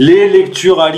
les lectures à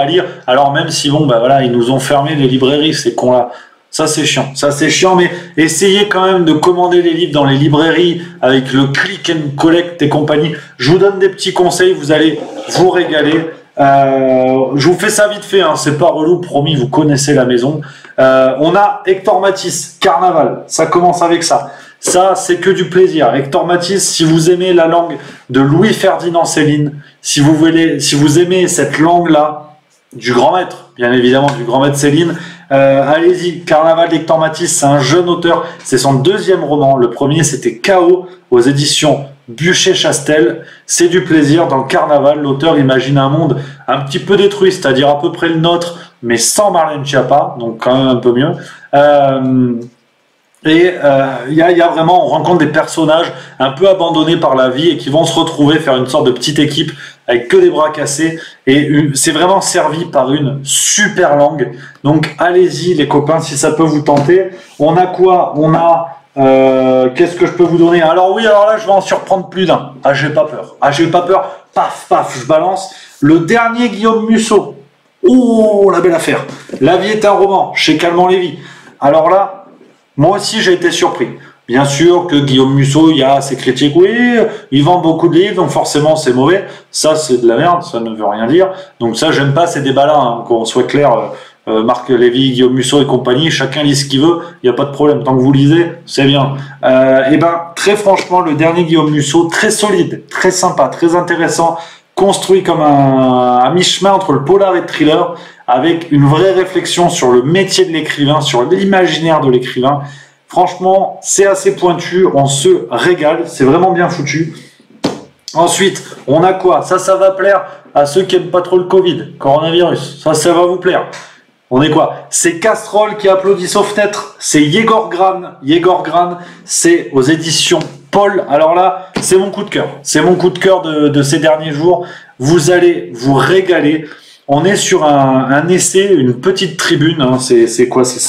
lire, alors même si bon, bah voilà, ils nous ont fermé les librairies, ces cons-là. Ça c'est chiant, mais essayez quand même de commander les livres dans les librairies avec le click and collect et compagnie. Je vous donne des petits conseils, vous allez vous régaler. Je vous fais ça vite fait, hein, c'est pas relou, promis, vous connaissez la maison. On a Hector Matisse, Carnaval, ça commence avec ça. Ça, c'est que du plaisir. Hector Matisse, si vous aimez la langue de Louis-Ferdinand Céline, si vous aimez cette langue-là, du grand maître, bien évidemment, du grand maître Céline, allez-y, Carnaval d'Hector Matisse, c'est un jeune auteur, c'est son deuxième roman. Le premier, c'était Chaos, aux éditions Bûcher-Chastel. C'est du plaisir. Dans Carnaval, l'auteur imagine un monde un petit peu détruit, c'est-à-dire à peu près le nôtre, mais sans Marlène Schiappa, donc quand même un peu mieux. Il y a vraiment, on rencontre des personnages un peu abandonnés par la vie et qui vont se retrouver, faire une sorte de petite équipe avec que des bras cassés. Et c'est vraiment servi par une super langue. Donc allez-y les copains, si ça peut vous tenter. On a quoi? On a... qu'est-ce que je peux vous donner? Alors oui, alors là je vais en surprendre plus d'un. Ah, j'ai pas peur. Paf, paf, je balance. Le dernier Guillaume Musso. Oh, la belle affaire. La vie est un roman, chez Calment Lévy. Alors là, moi aussi j'ai été surpris. Bien sûr que Guillaume Musso, il y a ses critiques, oui, il vend beaucoup de livres, donc forcément c'est mauvais. Ça c'est de la merde, ça ne veut rien dire. Donc ça, j'aime pas ces débats-là, hein, qu'on soit clair. Marc Lévy, Guillaume Musso et compagnie, chacun lit ce qu'il veut, il n'y a pas de problème, tant que vous lisez, c'est bien. Et ben, très franchement, le dernier Guillaume Musso, très solide, très sympa, très intéressant, construit comme un mi-chemin entre le polar et le thriller, avec une vraie réflexion sur le métier de l'écrivain, sur l'imaginaire de l'écrivain. Franchement, c'est assez pointu, on se régale, c'est vraiment bien foutu. Ensuite, on a quoi? Ça va plaire à ceux qui n'aiment pas trop le Covid, coronavirus, ça va vous plaire. On est quoi? C'est Casserole qui applaudissent aux fenêtres. C'est Yegor Gran, c'est aux éditions Paul. Alors là, c'est mon coup de cœur. C'est mon coup de cœur de ces derniers jours. Vous allez vous régaler. On est sur un essai, une petite tribune. Hein. C'est quoi? C'est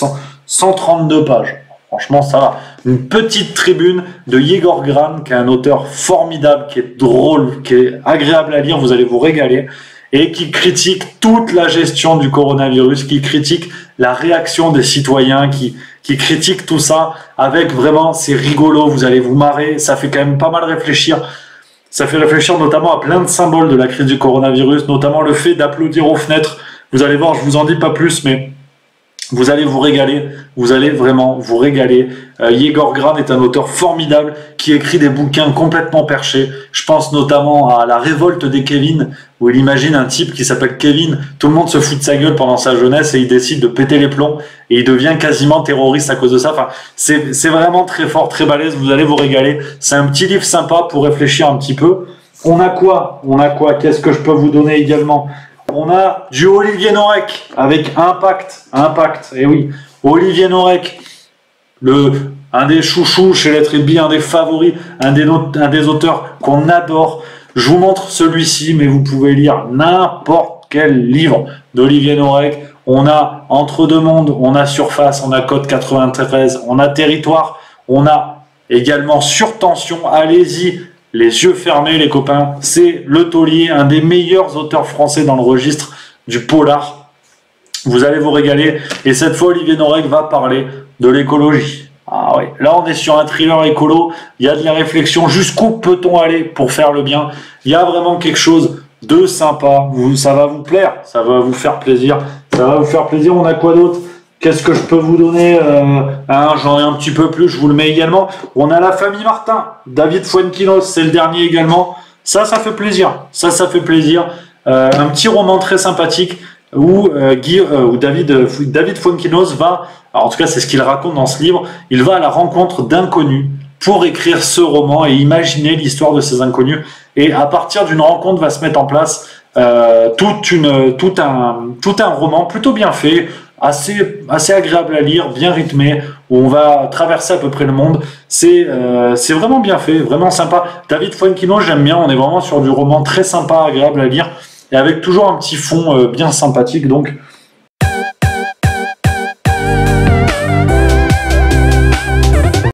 132 pages. Franchement, ça va. Une petite tribune de Yegor Gran, qui est un auteur formidable, qui est drôle, qui est agréable à lire. Vous allez vous régaler. Et qui critique toute la gestion du coronavirus, qui critique la réaction des citoyens, qui critique tout ça avec vraiment, c'est rigolo, vous allez vous marrer, ça fait quand même pas mal réfléchir. Ça fait réfléchir notamment à plein de symboles de la crise du coronavirus, notamment le fait d'applaudir aux fenêtres. Vous allez voir, je vous en dis pas plus, mais vous allez vous régaler, vous allez vraiment vous régaler. Yegor Gran est un auteur formidable qui écrit des bouquins complètement perchés. Je pense notamment à La révolte des Kevin, où il imagine un type qui s'appelle Kevin. Tout le monde se fout de sa gueule pendant sa jeunesse et il décide de péter les plombs et il devient quasiment terroriste à cause de ça. Enfin, c'est vraiment très fort, très balèze. Vous allez vous régaler. C'est un petit livre sympa pour réfléchir un petit peu. On a quoi? Qu'est-ce que je peux vous donner également? On a du Olivier Norek avec Impact. Et oui, Olivier Norek, un des chouchous chez Lettres et Billes, un des favoris, un des auteurs qu'on adore. Je vous montre celui-ci, mais vous pouvez lire n'importe quel livre d'Olivier Norek. On a Entre deux mondes, on a Surface, on a Code 93, on a Territoire, on a également Surtension. Allez-y, les yeux fermés, les copains. C'est Le Taulier, un des meilleurs auteurs français dans le registre du polar. Vous allez vous régaler. Et cette fois, Olivier Norek va parler de l'écologie. Ah oui, là on est sur un thriller écolo. Il y a de la réflexion. Jusqu'où peut-on aller pour faire le bien? Il y a vraiment quelque chose de sympa. Ça va vous plaire. Ça va vous faire plaisir. On a quoi d'autre? Qu'est-ce que je peux vous donner? J'en ai un petit peu plus, je vous le mets également. On a La famille Martin, David Fuenquinos, c'est le dernier également. Ça fait plaisir. Un petit roman très sympathique où David Fuenquinos va, alors en tout cas c'est ce qu'il raconte dans ce livre, il va à la rencontre d'inconnus pour écrire ce roman et imaginer l'histoire de ces inconnus. Et à partir d'une rencontre va se mettre en place tout un roman plutôt bien fait, assez agréable à lire, bien rythmé, où on va traverser à peu près le monde. C'est vraiment bien fait, vraiment sympa. David Fuenquinos, j'aime bien, on est vraiment sur du roman très sympa, agréable à lire, et avec toujours un petit fond bien sympathique. Donc